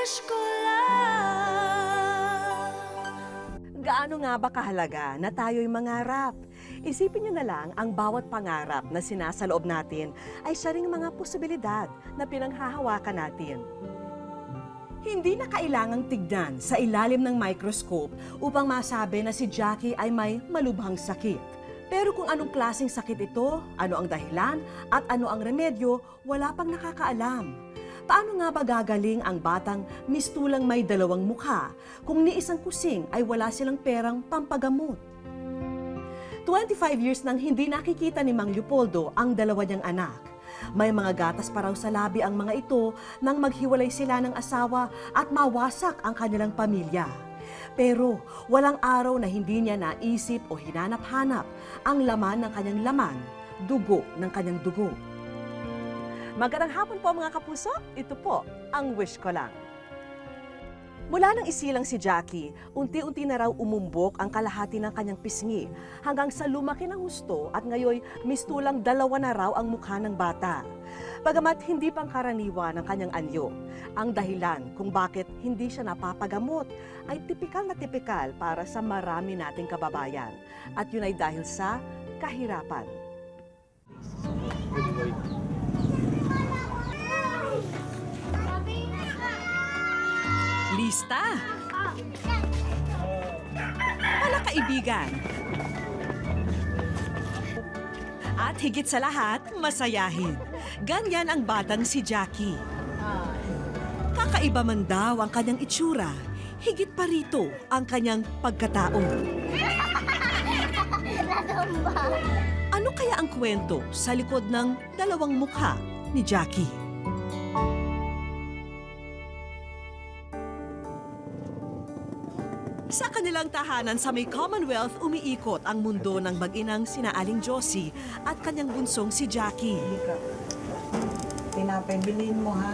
wish ko lang. Gaano nga ba kahalaga na tayo'y mangarap? Isipin niyo na lang ang bawat pangarap na sinasaloob natin ay siya ring mga posibilidad na pinanghahawakan natin. Hindi na kailangang tignan sa ilalim ng microscope upang masabi na si Jackie ay may malubhang sakit. Pero kung anong klaseng sakit ito, ano ang dahilan at ano ang remedyo, wala pang nakakaalam. Paano nga ba gagaling ang batang mistulang may dalawang mukha kung ni isang kusing ay wala silang perang pampagamot? 25 years nang hindi nakikita ni Mang Leopoldo ang dalawa niyang anak. May mga gatas pa raw sa labi ang mga ito nang maghiwalay sila ng asawa at mawasak ang kanilang pamilya. Pero walang araw na hindi niya naisip o hinanap-hanap ang laman ng kanyang laman, dugo ng kanyang dugo. Magandang hapon po mga kapuso, ito po ang wish ko lang. Mula nang isilang si Jackie, unti-unti na raw umumbok ang kalahati ng kanyang pisngi hanggang sa lumaki ng husto at ngayoy mistulang dalawa na raw ang mukha ng bata. Bagamat hindi pangkaraniwan ang kanyang anyo, ang dahilan kung bakit hindi siya napapagamot ay tipikal na tipikal para sa marami nating kababayan. At yun ay dahil sa kahirapan. Lista! Wala kaibigan. At higit sa lahat, masayahin. Ganyan ang batang si Jackie. Kakaiba man daw ang kanyang itsura, higit pa rito ang kanyang pagkatao. Ano kaya ang kwento sa likod ng dalawang mukha ni Jackie? Sa kanilang tahanan sa may Commonwealth, umiikot ang mundo ng mag-inang sina Aling Josie at kanyang bunsong si Jackie. Tinapay, bilhin mo ha.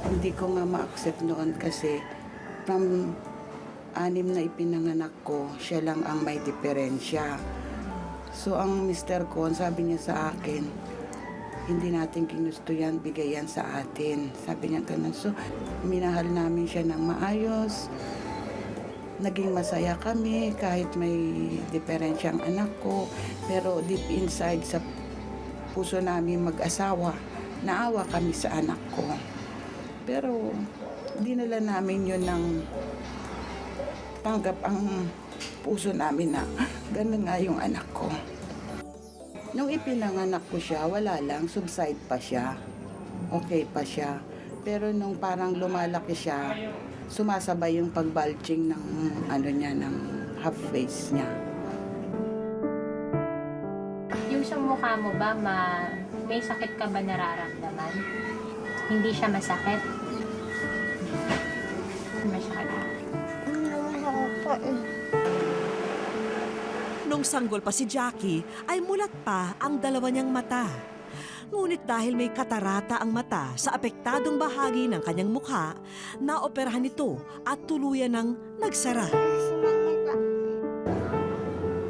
Hindi ko nga ma-accept noon kasi from 6 na ipinanganak ko, siya lang ang may diferensya. So ang mister ko, sabi niya sa akin, hindi natin ginusto yan, bigay yan sa atin. Sabi niya ganun. So minahal namin siya ng maayos. Naging masaya kami kahit may diferensya ang anak ko. Pero deep inside sa puso namin mag-asawa, naawa kami sa anak ko. Pero dinala namin yun ng tanggap ang puso namin na ganun nga yung anak ko. Nung ipinanganak ko siya, wala lang, subside pa siya. Okay pa siya. Pero nung parang lumalaki siya, sumasabay yung pag-bulging ng ano niya, ng half face niya. Yung sa mukha mo ba, may sakit ka ba nararamdaman? Hindi siya masakit? Masakit. Nung sanggol pa si Jackie, ay mulat pa ang dalawa niyang mata. Ngunit dahil may katarata ang mata sa apektadong bahagi ng kanyang mukha, naoperahan ito at tuluyan ng nagsara.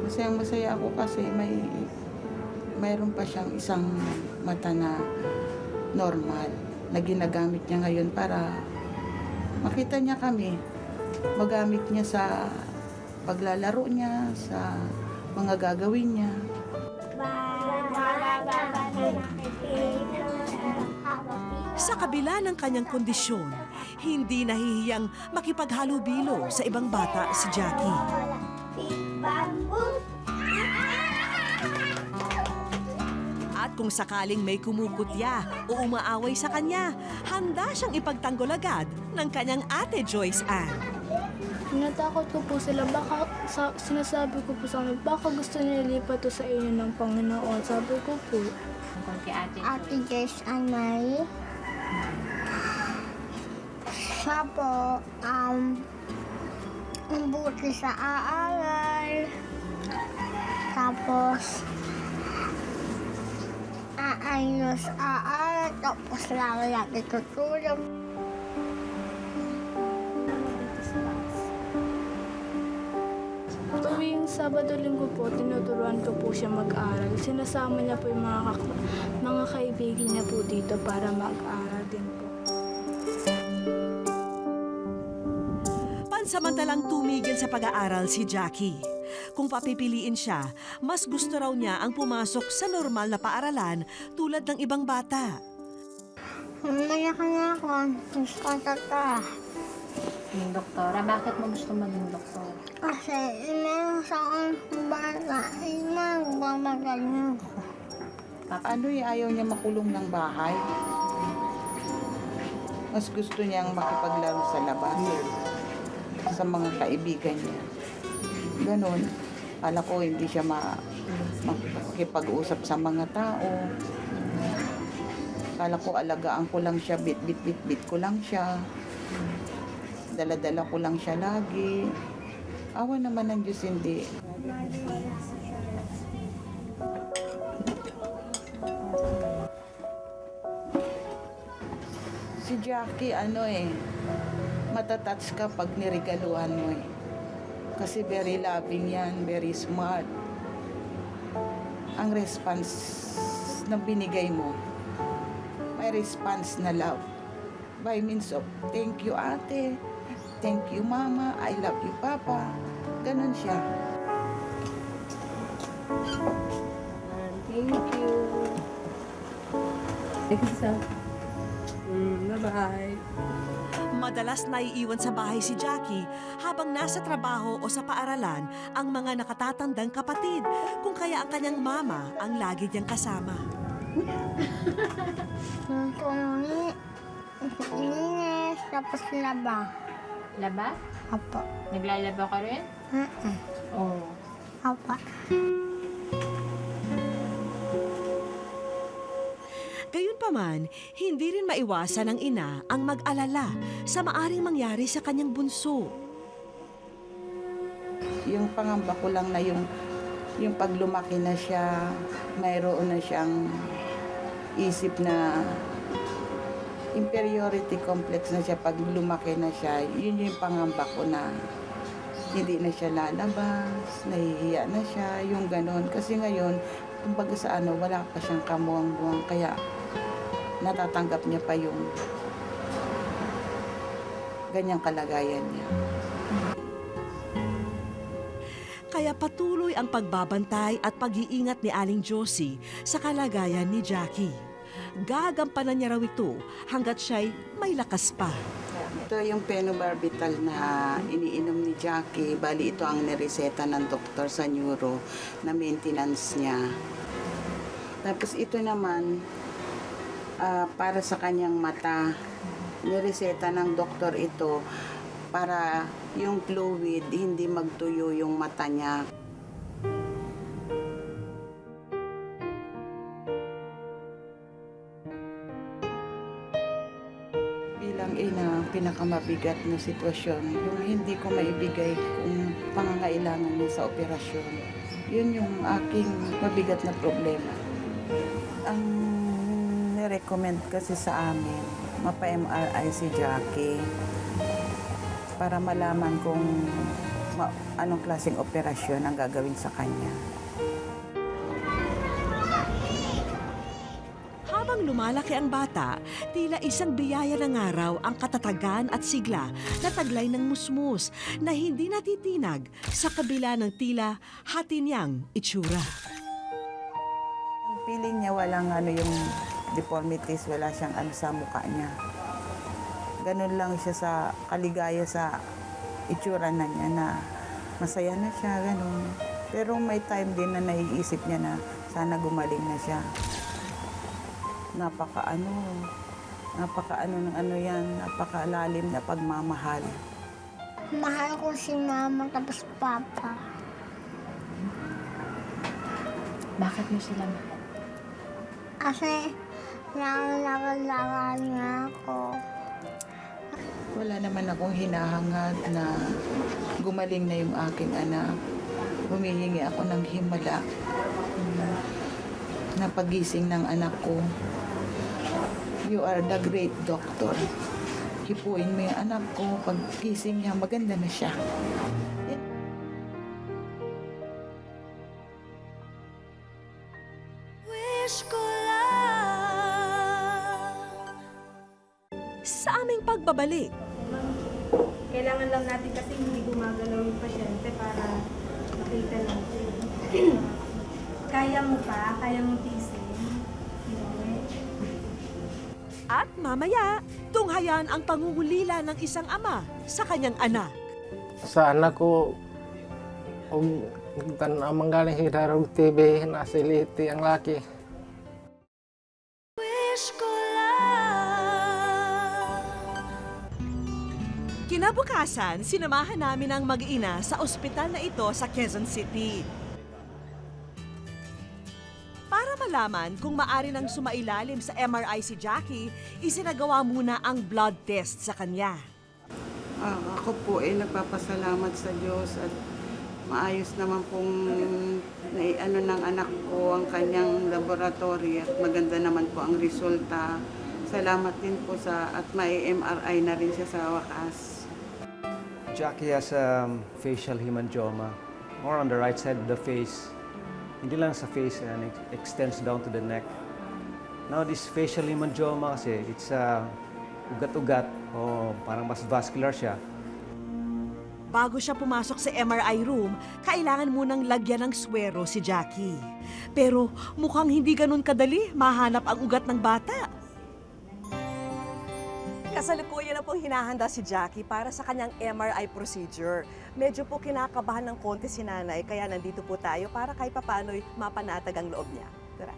Masayang-masaya ako kasi mayroon pa siyang isang mata na normal na ginagamit niya ngayon para makita niya kami. Magamit niya sa paglalaro niya, sa mga gagawin niya. Sa kabila ng kanyang kondisyon, hindi nahihiyang makipaghalubilo sa ibang bata si Jackie. At kung sakaling may kumukutya o umaaway sa kanya, handa siyang ipagtanggol agad ng kanyang ate Joyce Ann. Natakot ko po sila. Sinasabi ko po sa kanila, baka gusto niya ilipat to sa inyo ng Panginoon. Sabi ko po. Ate Joyce Ann Marie. Siya po, buti sa aaral. Tapos, aayos aaral. Tapos lagi tutulong. Tuwing Sabado-Linggo po, tinuturuan ko po siya mag-aral. Sinasama niya po yung mga kaibigan niya po dito para mag-aral din po. Pansamantalang tumigil sa pag-aaral si Jackie. Kung papipiliin siya, mas gusto raw niya ang pumasok sa normal na paaralan tulad ng ibang bata. Mamaya ka na ako. Gusto ko tata. Yung doktora, bakit mo gusto maging doktor? Kasi meron sa akong bata. Magmamagaling ako. Ano ayaw niya makulong ng bahay? Mas gusto niyang makipaglaro sa labas. Sa mga kaibigan niya. Ganon. Kala ko hindi siya makipag-usap sa mga tao. Kala ko alagaan ko lang siya, bit ko lang siya. Dala-dala ko lang siya lagi. Awa naman ng Diyos, hindi. Si Jackie, matatouch ka pag niregaluhan mo eh. Kasi very loving yan, very smart. Ang response na binigay mo, may response na love. By means of, thank you ate, thank you mama, I love you papa. Ganon siya. Thank you. Bye-bye. Madalas naiiwan sa bahay si Jackie habang nasa trabaho o sa paaralan ang mga nakatatandang kapatid, kung kaya ang kanyang mama ang lagi niyang kasama. Ininis, tapos laba. Laba? Apo. Naglalaba ka rin? Oo. Apo. Gayunpaman, hindi rin maiwasan ng ina ang mag-alala sa maaring mangyari sa kanyang bunso. Yung pangamba ko lang na yung pag lumaki na siya, mayroon na siyang isip na inferiority complex na siya. Pag lumaki na siya, yun yung pangamba ko na hindi na siya lalabas, nahihiya na siya, yung ganon. Kasi ngayon, kumbaga sa wala pa siyang kamuang-buang, kaya natatanggap niya pa yung ganyang kalagayan niya. Kaya patuloy ang pagbabantay at pag-iingat ni Aling Josie sa kalagayan ni Jackie. Gagampanan niya raw ito hanggat siya'y may lakas pa. Ito yung phenobarbital na iniinom ni Jackie. Bali, ito ang nireseta ng doktor sa neuro na maintenance niya. Tapos ito naman, para sa kanyang mata, nireseta ng doktor ito para yung fluid hindi magtuyo yung mata niya. Bilang ina, pinakamabigat na sitwasyon, yung hindi ko maibigay kung pangangailangan niya sa operasyon. Yun yung aking mabigat na problema. Ang nirecommend kasi sa amin, mapa-MRI si Jackie para malaman kung anong klaseng operasyon ang gagawin sa kanya. Habang lumalaki ang bata, tila isang biyaya ng araw ang katatagan at sigla na taglay ng musmus na hindi natitinag sa kabila ng tila hati niyang itsura. Ang feeling niya walang yung deformities, wala siyang sa mukha niya. Ganun lang siya sa kaligaya sa itsura na niya na masaya na siya, ganun. Pero may time din na naiisip niya na sana gumaling na siya. Napakalalim na pagmamahal. Mahal ko si mama tapos papa. Bakit mo sila mahal? Kasi nakalagaan niya ako. Wala naman akong hinahangad na gumaling na yung aking anak. Humihingi ako ng himala na pagising ng anak ko. You are the great doctor. Hipuin mo yung anak ko. Paggising niya, maganda na siya. Wish ko lang sa aming pagbabalik. Kailangan lang natin kasi hindi gumagalaw yung pasyente para makita natin. Kaya mo pa? Kaya mo tiisin? Hindi. At mamaya, tunghayan ang pangungulila ng isang ama sa kanyang anak. Sa anak ko, ang manggaling sa darong TV, nasa iliti ang laki. Kinabukasan, sinamahan namin ang mag-ina sa ospital na ito sa Quezon City. Para malaman kung maari nang sumailalim sa MRI si Jackie, isinagawa muna ang blood test sa kanya. Ako po nagpapasalamat sa Diyos at maayos naman pong naiano ng anak ko ang kanyang laboratory at maganda naman po ang resulta. Salamat din po at may MRI na rin siya sa wakas. Jackie has facial hemangioma, more on the right side of the face. Hindi lang sa face, and it extends down to the neck. Now, this facial hemangioma kasi, it's ugat-ugat, o parang mas vascular siya. Bago siya pumasok sa MRI room, kailangan munang lagyan ng swero si Jackie. Pero mukhang hindi ganun kadali mahanap ang ugat ng bata. Kasalukuyan na pong hinahanda si Jackie para sa kanyang MRI procedure. Medyo po kinakabahan ng konti si nanay, kaya nandito po tayo para kahit papano'y mapanatag ang loob niya. Tara.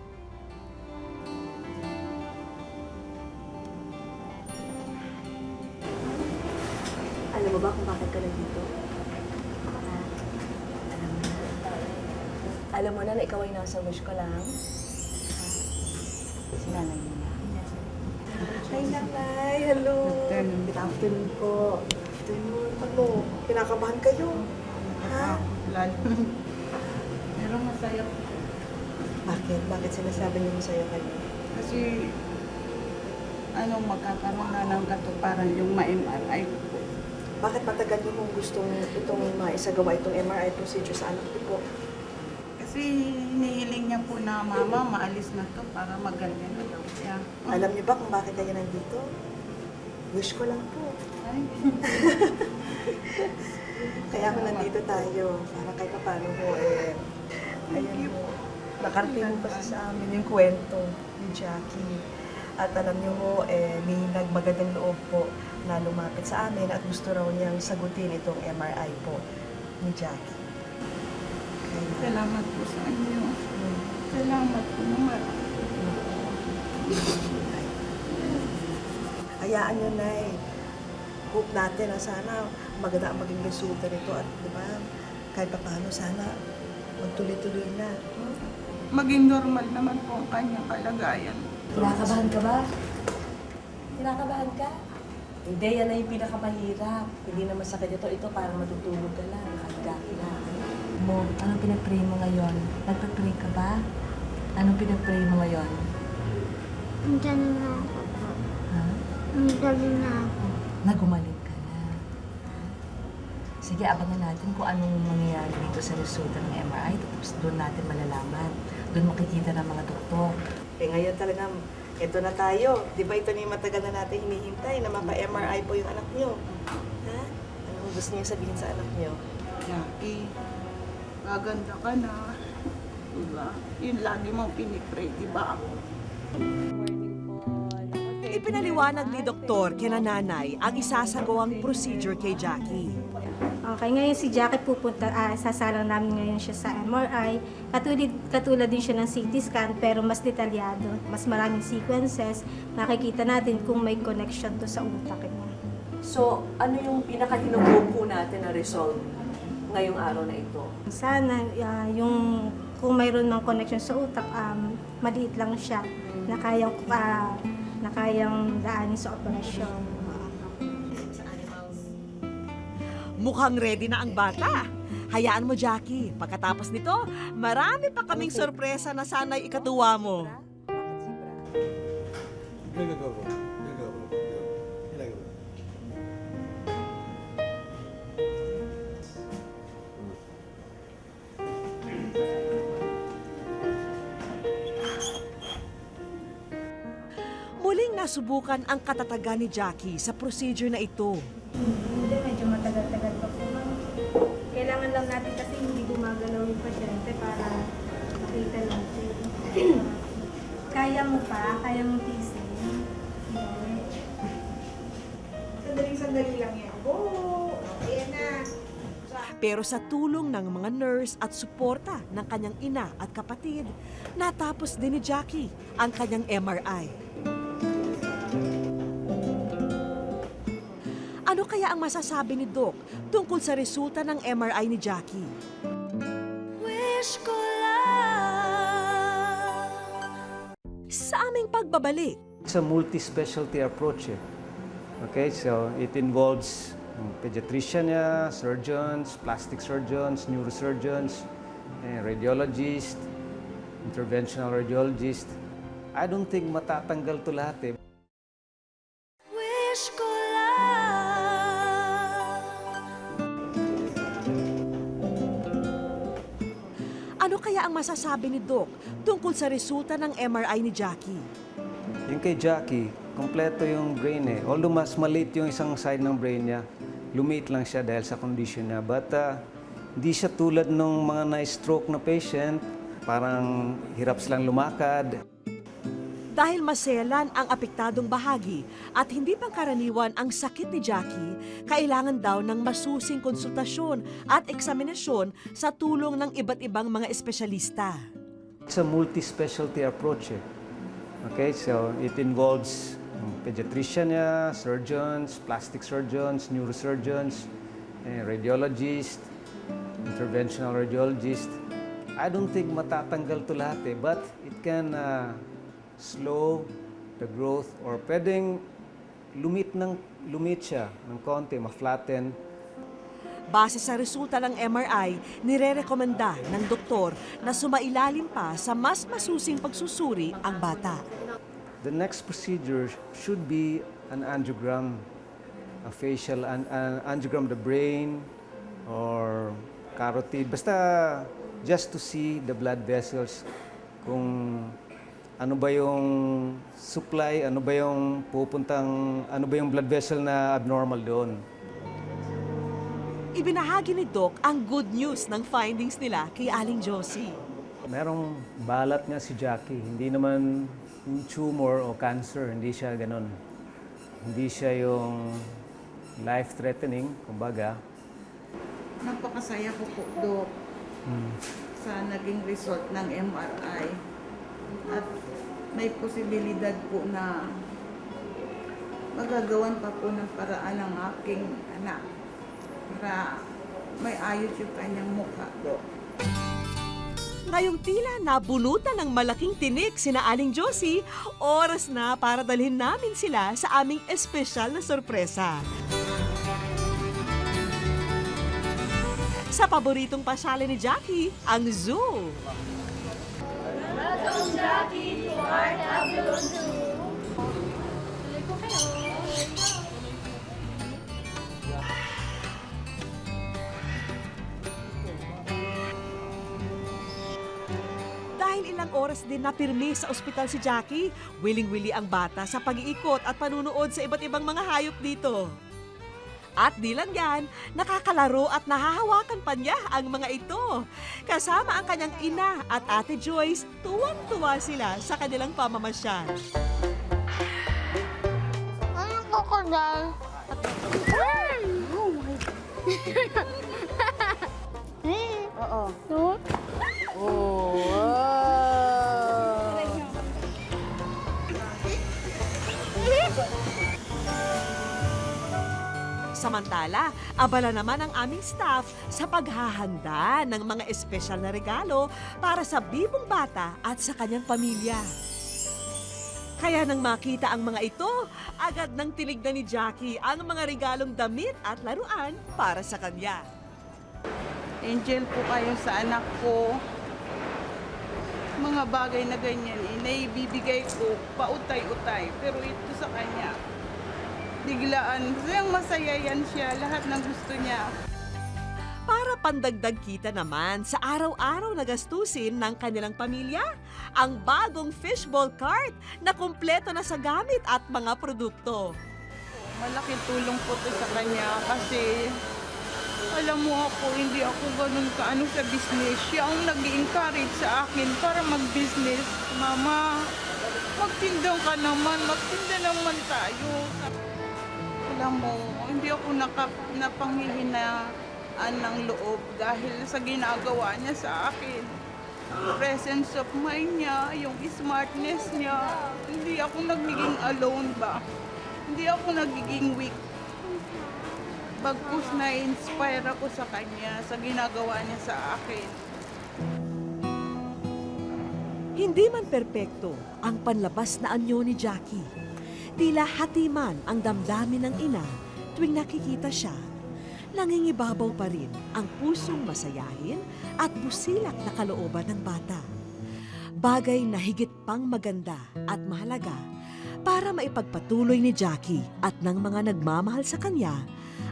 Alam mo ba kung bakit ka nandito? Alam mo na ikaw ay nasa wish ko lang. Si nanay mo na. Hi, nanay. Hello. Good afternoon po. Good afternoon. Ano? Kinakabahan kayo? Ha? Lalo. Pero masaya po. Bakit? Bakit sinasabi niyo masaya kayo? Kasi magkakaroon na ng katuparan yung ma-MRI ko po. Bakit matagal niyo kung gustong itong maisagawa itong MRI procedure sa anak niyo po? Kasi hinihiling niya po na mama, maalis na to para magaling na daw siya. Alam niyo ba kung bakit kayo nandito? Wish ko lang po. Ay, Kaya ako nandito tayo. Para kahit paano po ayun po. Nakarating mo kasi sa amin yung kwento ni Jackie. At alam niyo po, may nagmagandang loob po na lumapit sa amin at gusto raw niyang sagutin itong MRI po ni Jackie. salamat po sa inyo. Salamat po naman. Hayaan niyo, Nay. Hope natin na sana maganda ang maging resulta nito at di ba, kahit pa paano sana magtuloy-tuloy na. Maging normal naman po ang kanyang kalagayan. Kinakabahan ka ba? Kinakabahan ka? Hindi, yan na yung pinakamahirap. Hindi na masakit ito. Ito parang matutulog ka lang, nakahiga ka lang. Mo, anong pinag-pray mo ngayon? Nagpa-pray ka ba? Anong pinag-pray mo ngayon? Dali na ako po. Ha? Dali na ako. Nagumaling ka na. Sige, abangan natin kung anong mangyayari dito sa resulta ng MRI. Tapos doon natin malalaman. Doon makikita ng mga doktor. Ngayon talaga, ito na tayo. Di ba ito na yung matagal na natin hinihintay na mapa-MRI po yung anak nyo? Ha? Anong gusto niyo sabihin sa anak nyo? Jackie, maganda ka na. Diba? Yun lagi mong pinipray, diba? Ipinaliwanag ni Doktor kina nanay ang isasagawang procedure kay Jackie. Okay, ngayon si Jackie pupunta, sasalang namin ngayon siya sa MRI. Katulad din siya ng CT scan pero mas detalyado, mas maraming sequences. Makikita natin kung may connection to sa utak niya. So, ano yung pinaka-hinuhope po natin na result ngayong araw na ito? Sana yung kung mayroon ng connection sa utak, maliit lang siya na kayang daanin sa operasyon. Mukhang ready na ang bata. Hayaan mo, Jackie. Pagkatapos nito, marami pa kaming sorpresa na sana'y ikatuwa mo. Muling nasubukan ang katatagan ni Jackie sa procedure na ito. Hindi, medyo gawing pasyente para makita natin. Kaya mo pa? Kaya mo tiisin? Sandali lang yan. Go! Ayan na. Pero sa tulong ng mga nurse at suporta ng kanyang ina at kapatid, natapos din ni Jackie ang kanyang MRI. Ano kaya ang masasabi ni Doc tungkol sa resulta ng MRI ni Jackie? Sa aming pagbabalik, It's a multi-specialty approach. Okay, so it involves pediatrician, surgeons, plastic surgeons, neurosurgeons, radiologist, interventional radiologist. I don't think matatanggal to lahat. ano kaya ang masasabi ni Doc tungkol sa resulta ng MRI ni Jackie? Yung kay Jackie, kompleto yung brain eh. Although mas maliit yung isang side ng brain niya, lumiit lang siya dahil sa condition niya. But hindi siya tulad ng mga na-stroke na patient, parang hirap silang lumakad. Dahil maselan ang apektadong bahagi at hindi pangkaraniwan ang sakit ni Jackie, kailangan daw ng masusing konsultasyon at eksaminasyon sa tulong ng iba't ibang mga espesyalista. It's a multi-specialty approach. Okay, so it involves pediatrician, surgeons, plastic surgeons, neurosurgeons, radiologist, interventional radiologist. I don't think matatanggal to lahat but it can slow the growth or pwedeng lumit siya ng konti, ma-flatten. Base sa resulta ng MRI, nire-rekomenda ng doktor na sumailalim pa sa mas masusing pagsusuri ang bata. The next procedure should be an angiogram, a facial angiogram of the brain or carotid. Basta just to see the blood vessels, kung ano ba yung supply, ano ba yung blood vessel na abnormal doon. Ibinahagi ni Doc ang good news ng findings nila kay Aling Josie. Merong balat nga si Jackie, hindi naman yung tumor o cancer, hindi siya ganun. Hindi siya yung life-threatening, kumbaga. Napakasaya ko po, Doc, sa naging result ng MRI. At may posibilidad po na magagawan pa po ng paraan ng aking anak para may ayos yung kanyang mukha, Doc. Ngayong tila nabunutan ng malaking tinik sina Aling Josie, oras na para dalhin namin sila sa aming espesyal na sorpresa. Sa paboritong pasyale ni Jackie, ang zoo. Welcome, Jackie, to our Babylon Zoo. Dahil ilang oras din napirmi sa ospital si Jackie, willing-willy ang bata sa pag-iikot at panunood sa iba't ibang mga hayop dito. At di lang yan, nakakalaro at nahahawakan pa niya ang mga ito. Kasama ang kanyang ina at Ate Joyce, tuwang-tuwa sila sa kanilang pamamasyal. Anong crocodile? Oh my Oo. no? Samantala, abala naman ang aming staff sa paghahanda ng mga espesyal na regalo para sa bibong bata at sa kanyang pamilya. Kaya nang makita ang mga ito, agad nang tinignan ni Jackie ang mga regalong damit at laruan para sa kanya. Angel po kayo sa anak ko. Mga bagay na ganyan, naibibigay ko pautay-utay. Pero ito sa kanya, biglaan. Kayang masaya yan siya, lahat ng gusto niya. Para pandagdag kita naman sa araw-araw na gastusin ng kanilang pamilya, ang bagong fishbowl cart na kumpleto na sa gamit at mga produkto. Malaking tulong po ito sa kanya kasi Alam mo ako, hindi ako ganun kaano sa business. Siya ang nag-encourage sa akin para mag-business. Mama, magtinda ka naman, magtinda naman tayo. Alam mo, hindi ako napanghihinaan ng loob dahil sa ginagawa niya sa akin. Presence of mind niya, yung smartness niya, hindi ako nagiging alone ba? Hindi ako nagiging weak. Bagkus na-inspire ako sa kanya, sa ginagawa niya sa akin. Hindi man perpekto ang panlabas na anyo ni Jackie. Tila hatiman ang damdamin ng ina tuwing nakikita siya. Nangingibabaw pa rin ang pusong masayahin at busilak na kalooban ng bata. Bagay na higit pang maganda at mahalaga para maipagpatuloy ni Jackie at ng mga nagmamahal sa kanya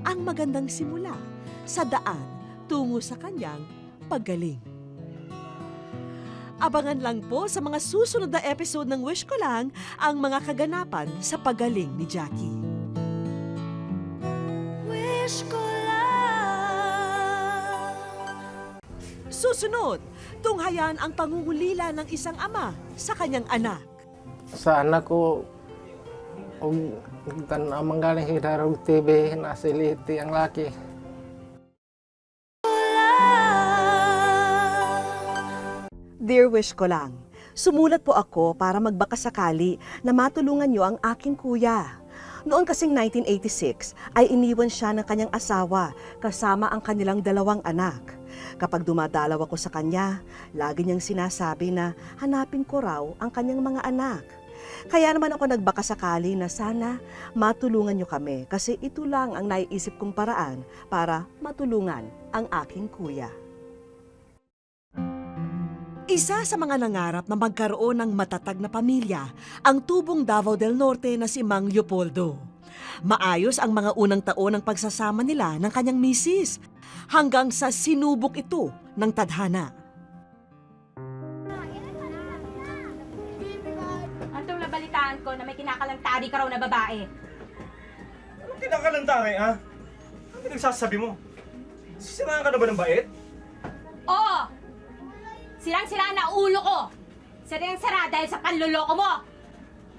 ang magandang simula sa daan tungo sa kanyang paggaling. Abangan lang po sa mga susunod na episode ng Wish Ko Lang ang mga kaganapan sa paggaling ni Jackie. Wish ko lang. Susunod, tunghayan ang pangungulila ng isang ama sa kanyang anak. Sa anak ko, og tanaw manggaling hidarog TV na si Liti ang laki. Dear Wish Ko Lang, sumulat po ako para magbakasakali na matulungan niyo ang aking kuya. Noon kasing 1986 ay iniwan siya ng kanyang asawa kasama ang kanilang 2 anak. Kapag dumadalaw ako sa kanya, lagi niyang sinasabi na hanapin ko raw ang kanyang mga anak. Kaya naman ako nagbakasakali na sana matulungan niyo kami kasi ito lang ang naiisip kong paraan para matulungan ang aking kuya. Isa sa mga nangarap na magkaroon ng matatag na pamilya ang tubong Davao del Norte na si Mang Leopoldo. Maayos ang mga unang taon ng pagsasama nila ng kanyang misis hanggang sa sinubok ito ng tadhana. Antong nabalitaan ko na may kinakalantari ka raw na babae. Anong kinakalantari, ha? Ano pinagsasabi mo? Sisiraan ka na ba ng bait? Oo! Sirang-sira na ulo ko! Sirang-sira dahil sa panluloko mo!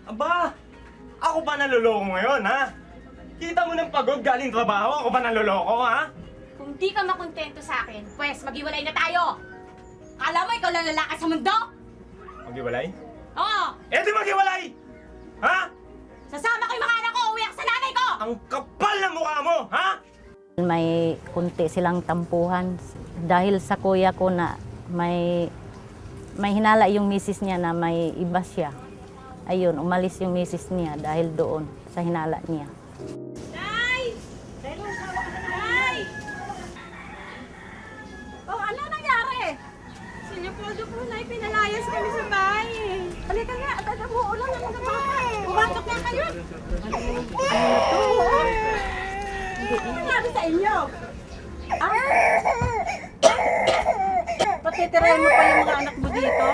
Aba! Ako pa naloloko ngayon, ha? Kita mo ng pagod galing trabaho, ako pa naloloko, ha? Kung di ka makontento sa akin, pwes maghiwalay na tayo! Kala mo ikaw lang lalaki sa mundo? Maghiwalay? Oo! Eh di maghiwalay! Ha? Sasama ko yung mga anak ko! Uwi ako sa nanay ko! Ang kapal ng mukha mo, ha? May kunti silang tampuhan dahil sa kuya ko na may hinala yung misis niya na may iba siya. Ayun, umalis yung misis niya dahil doon sa hinala niya. Nay! Nay! Oh, ano nangyari? Si Leopoldo po na pinalayas kami sa bahay. Halika nga, at mo ulang ang mga bata. Pumasok na kayo. Ano nangyari sa inyo? Patitirahin mo pa yung mga anak mo dito?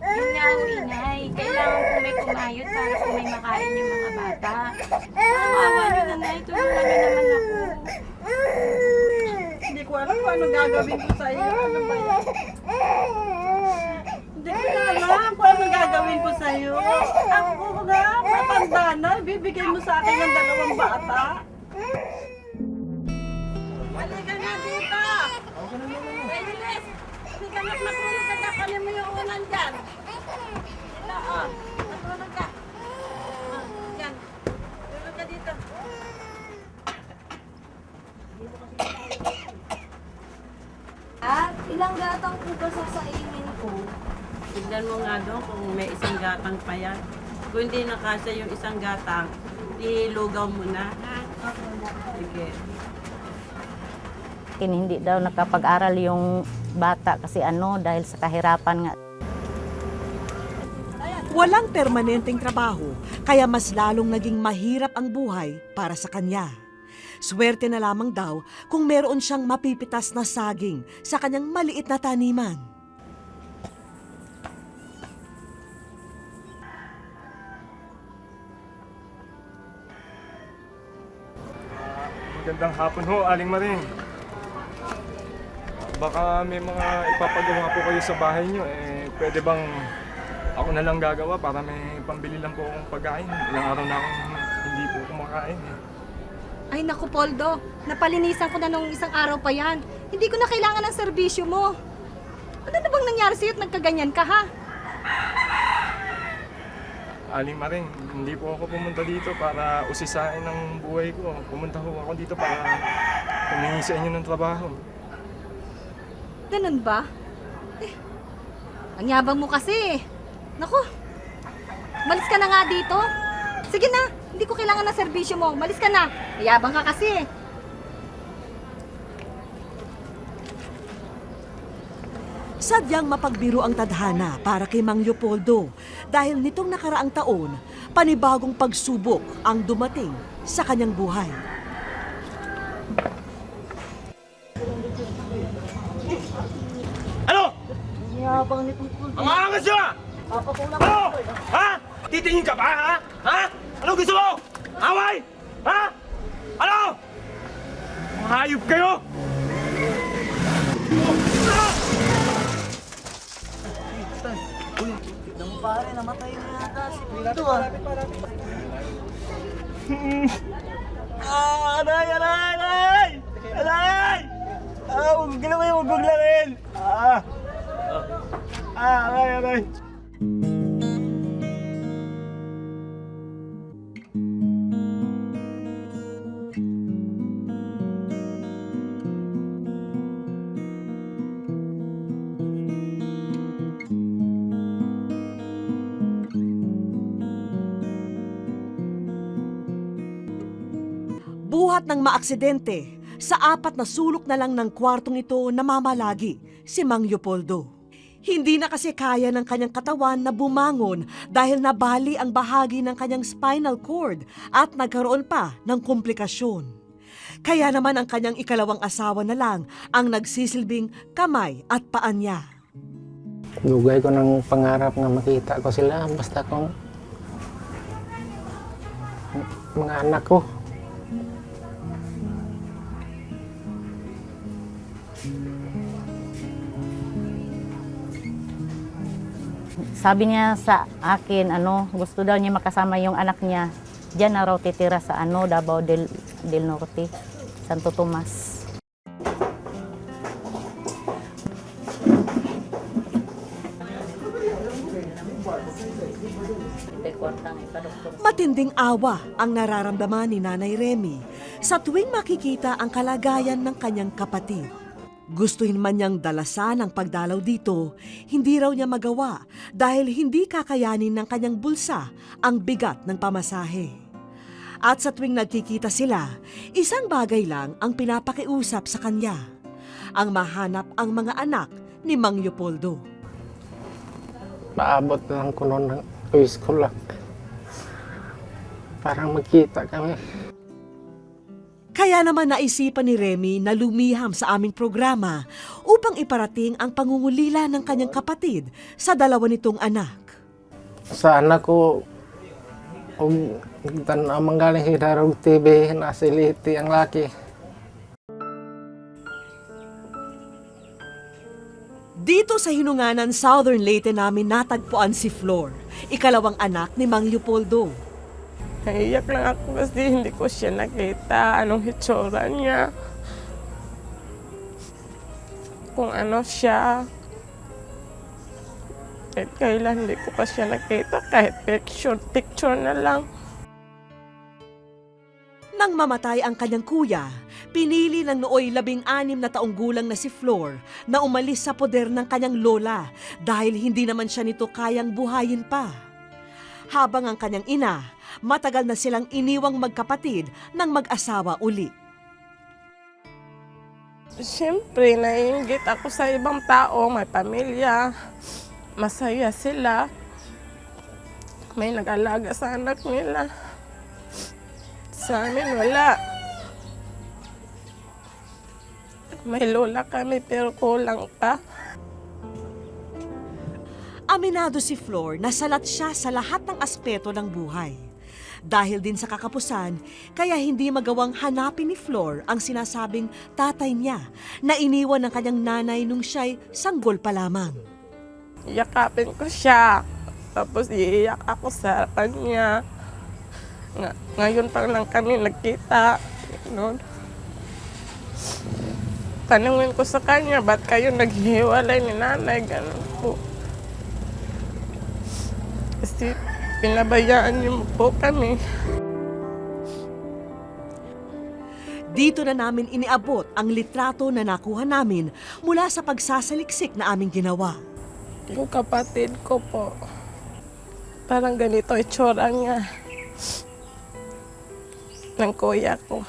Yun nga ho, inay. Kailangan po may kumayod para po may makain yung mga bata. Ang awa nyo na, nay. Tulungan nyo naman ako. Hindi ko alam kung ano gagawin ko sa iyo. Ano ba yan? Hindi ko na alam kung ano gagawin ko sa iyo. Ako nga, matanda na. Bibigay mo sa akin ng 2 bata. Halika na dito! Bilis! Halika na, matulog ka dyan. Kali mo yung unan dyan. Ito, oh. Matulog ka. Yan. Tulog ka dito. At ilang gatang po ba sasaingin ko? Tignan mo nga doon kung may isang gatang pa yan. Kung hindi nakasya yung isang gatang, ilugaw mo na. Sige. Hindi daw nakapag-aral yung bata kasi dahil sa kahirapan nga. Walang permanenteng trabaho, kaya mas lalong naging mahirap ang buhay para sa kanya. Swerte na lamang daw kung meron siyang mapipitas na saging sa kanyang maliit na taniman. Magandang hapon ho, Aling Maring. baka may mga ipapagawa po kayo sa bahay nyo. Pwede bang ako na lang gagawa para may pambili lang po akong pagkain? Ilang araw na akong hindi po kumakain Ay naku, Poldo. Napalinisan ko na nung isang araw pa yan. Hindi ko na kailangan ng serbisyo mo. Ano na bang nangyari sa'yo at nagkaganyan ka, ha? Aling Maring, hindi po ako pumunta dito para usisain ng buhay ko. Pumunta ho ako dito para humingi sa inyo ng trabaho. Ganun ba? Ang yabang mo kasi. Naku, malis ka na nga dito. Sige na, hindi ko kailangan ng serbisyo mo. Malis ka na. Mayabang ka kasi. Sadyang mapagbiro ang tadhana para kay Mang Leopoldo dahil nitong nakaraang taon, panibagong pagsubok ang dumating sa kanyang buhay. Ano? Ang angas nyo! Ano? Ha? Titingin ka ba, ha? Ha? Ano gusto mo? Away? Ha? Ano? Hayop kayo! Pare, namatay na yata si Pito ah. Aray! Aray! Aray! Aray! Huwag galamin! Huwag guglarin! Aray! Aray! Buhat ng maaksidente, sa 4 na sulok na lang ng kwartong ito namamalagi si Mang Leopoldo. Hindi na kasi kaya ng kanyang katawan na bumangon dahil nabali ang bahagi ng kanyang spinal cord at nagkaroon pa ng komplikasyon. Kaya naman ang kanyang ikalawang asawa na lang ang nagsisilbing kamay at paa niya. Dugay ko ng pangarap na makita ko sila basta kung mga anak ko. Sabi niya sa akin, gusto daw niya makasama yung anak niya. Diyan na raw titira sa Davao del Norte, Santo Tomas. Matinding awa ang nararamdaman ni Nanay Remy sa tuwing makikita ang kalagayan ng kanyang kapatid. Gustuhin man niyang dalasan ang pagdalaw dito, hindi raw niya magawa dahil hindi kakayanin ng kanyang bulsa ang bigat ng pamasahe. At sa tuwing nagkikita sila, isang bagay lang ang pinapakiusap sa kanya, ang mahanap ang mga anak ni Mang Leopoldo. Paabot lang ko noon ng tuwis ko lang. Parang magkita kami. Kaya naman naisipan ni Remy na lumiham sa aming programa upang iparating ang pangungulila ng kanyang kapatid sa dalawa nitong anak. Sa anak ko, tanamang galing Hidarog TV, nasa Liti ang laki. Dito sa Hinunganan, Southern Leyte namin natagpuan si Flor, ikalawang anak ni Mang Leopoldo. Naiyak lang ako kasi hindi ko siya nakita. Anong hitsura niya. Kung ano siya. Kahit kailan hindi ko pa siya nakita. Kahit picture na lang. Nang mamatay ang kanyang kuya, pinili ng nooy 16 na taong gulang na si Flor na umalis sa poder ng kanyang lola dahil hindi naman siya nito kayang buhayin pa. Habang ang kanyang ina, matagal na silang iniwang magkapatid ng mag-asawa uli. Siyempre, naiinggit ako sa ibang tao, may pamilya, masaya sila, may nag-alaga sa anak nila. Sa amin, wala. May lola kami pero kulang pa. Aminado si Flor na salat siya sa lahat ng aspeto ng buhay. Dahil din sa kakapusan, kaya hindi magawang hanapin ni Flor ang sinasabing tatay niya na iniwan ng kanyang nanay nung siya'y sanggol pa lamang. Yakapin ko siya. Tapos iiyak ako sa kanya. Ngayon pa lang kami nagkita. Noon. Tanungin ko sa kanya, ba't kayo naghihiwalay ni nanay? Ganun po. Kasi pinabayaan niyo po kami. Dito na namin iniabot ang litrato na nakuha namin mula sa pagsasaliksik na aming ginawa. Yung kapatid ko po, parang ganito itsura niya ng kuya ko.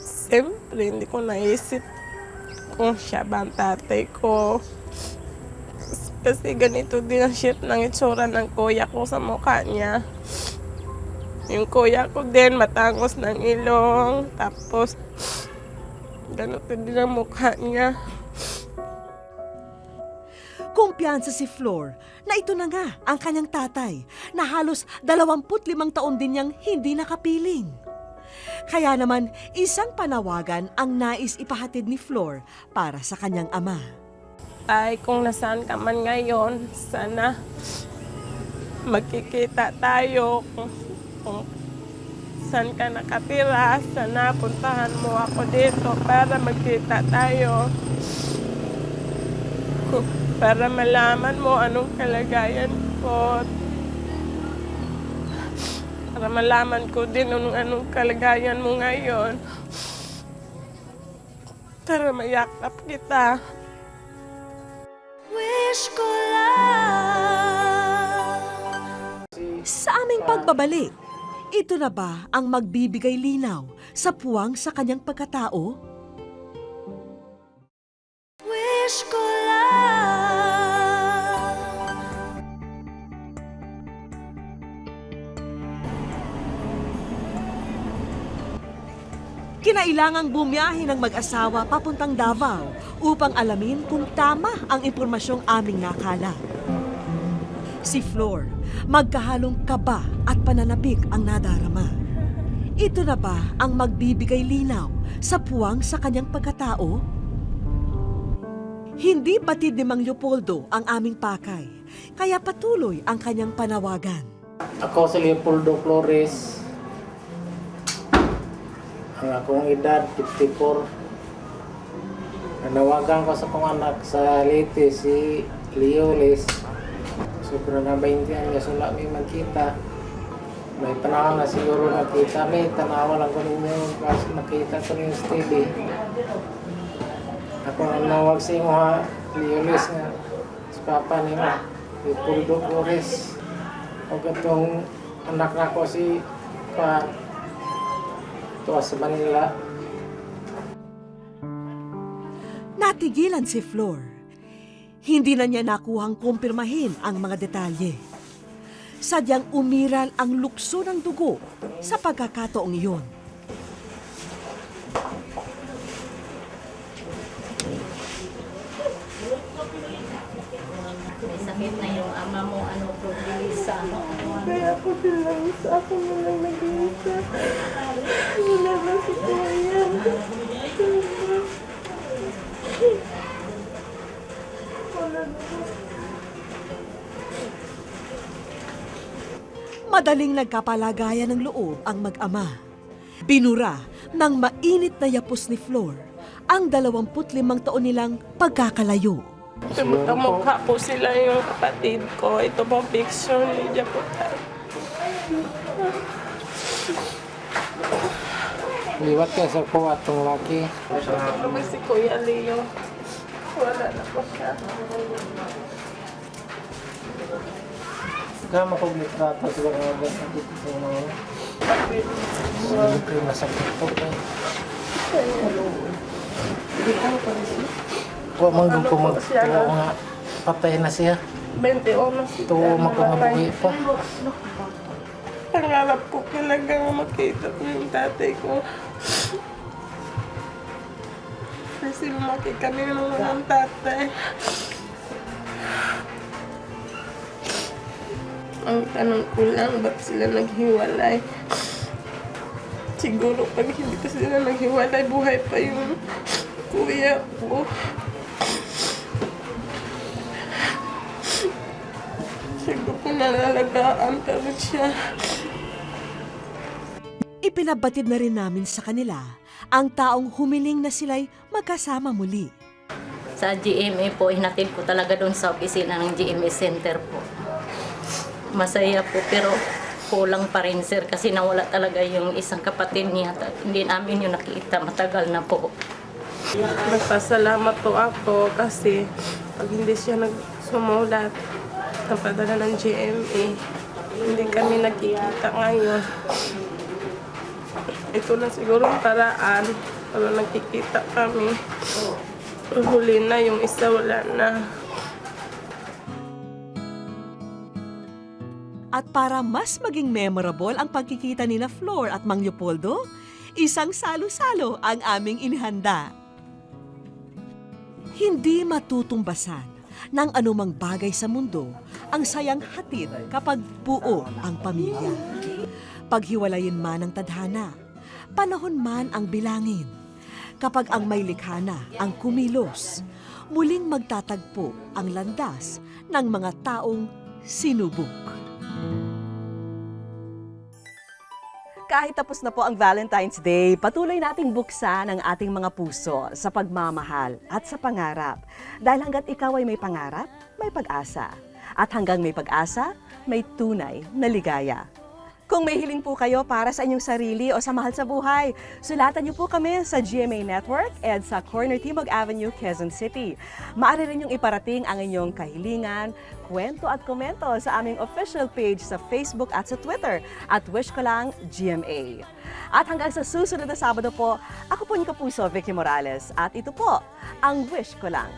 Siyempre, hindi ko naisip kung siya ba ang tatay ko. Kasi ganito din ang shape ng itsura ng kuya ko sa mukha niya. Yung kuya ko din, matangos ng ilong. Tapos, ganito din ang mukha niya. Kumpiyansa si Flor na ito na nga ang kanyang tatay na halos 25 taon din niyang hindi nakapiling. Kaya naman, isang panawagan ang nais ipahatid ni Flor para sa kanyang ama. Ay, kung nasaan ka man ngayon, sana magkikita tayo. Kung saan ka nakatira, sana puntahan mo ako dito para magkita tayo. Para malaman mo anong kalagayan ko. Para malaman ko din anong kalagayan mo ngayon. Para mayakap kita. Wish ko lang. Sa aming pagbabalik, ito na ba ang magbibigay linaw sa puwang sa kanyang pagkatao? Wish ko lang. Kinailangang bumiyahe ng mag-asawa papuntang Davao upang alamin kung tama ang impormasyong aming nakala. Si Flor, magkahalong kaba at pananabik ang nadarama. Ito na ba ang magbibigay linaw sa puwang sa kanyang pagkatao? Hindi batid ni Mang Leopoldo ang aming pakay, kaya patuloy ang kanyang panawagan. Ako si Leopoldo Flores. Ang akong edad, 54. Nanawagan ko sa kong anak sa Leyte, si Leolis. Sobrang na 20 anos, wala may magkita. May panahon na siguro nakita. May tanawa lang ko ninyo kasi nakita ko ninyo sa TV. Ako nanawag sa inyo ha, Leolis nga. Si Papa niyo, Leopoldo Flores. O gatong anak na ko si tuwa sa Manila. Natigilan si Flor. Hindi na niya nakuhang kumpirmahin ang mga detalye. Sadyang umiral ang lukso ng dugo sa pagkakataong iyon. May sakit na yung ama mo, ano po, Lisa. Kaya ako din lang isa. Ako na lang nag-iisa. Wala na si Kuya. Madaling nagkapalagayan ng loob ang mag-ama. Binura ng mainit na yapos ni Flor ang 25 taon nilang pagkakalayo. Magkamukha po sila yung kapatid ko. Ito po picture ni Japuta. Liwat ka sa kuwa itong laki. Naman si Kuya Leo. Wala na po siya. Kama ko litrato sa mga ganda dito sa mga siyempre masakit po ka. Huwag manggang ko magtuwa nga patay na siya. 21 Ito magkamabuhi pa. Pangarap ko talagang makita ko yung tatay ko. Kasi lumaki kami ng tatay. Ang tanong ko lang, ba't sila naghiwalay? Siguro pag hindi pa sila naghiwalay, buhay pa yung kuya ko. Siguro ko nalalagaan pa rin siya. Ipinabatid na rin namin sa kanila ang taong humiling na sila'y magkasama muli. Sa GMA po, hinatid ko talaga doon sa opisina ng GMA Center po. Masaya po, pero kulang pa rin, sir, kasi nawala talaga yung isang kapatid niya. Hindi namin yung nakita, matagal na po. Nagpasalamat po ako kasi pag hindi siya nagsumulat ng padala ng GMA, hindi kami nagkikita ngayon. Ito na siguro ang paraan para nagkikita kami. Huli na, yung isa wala na. At para mas maging memorable ang pagkikita nina Flor at Mang Leopoldo, isang salo-salo ang aming inihanda. Hindi matutumbasan ng anumang bagay sa mundo ang sayang hatid kapag buo ang pamilya. Paghiwalayin man ang tadhana, panahon man ang bilangin, kapag ang may likha na ang kumilos, muling magtatagpo ang landas ng mga taong sinubok. Kahit tapos na po ang Valentine's Day, patuloy nating buksan ang ating mga puso sa pagmamahal at sa pangarap. Dahil hanggat ikaw ay may pangarap, may pag-asa. At hanggang may pag-asa, may tunay na ligaya. Kung may hiling po kayo para sa inyong sarili o sa mahal sa buhay, sulatan niyo po kami sa GMA Network at sa Corner Timog Avenue, Quezon City. Maaari rin niyong iparating ang inyong kahilingan, kwento at komento sa aming official page sa Facebook at sa Twitter at Wish Ko Lang GMA. At hanggang sa susunod na Sabado po, ako po yung kapuso, Vicky Morales. At ito po ang Wish Ko Lang.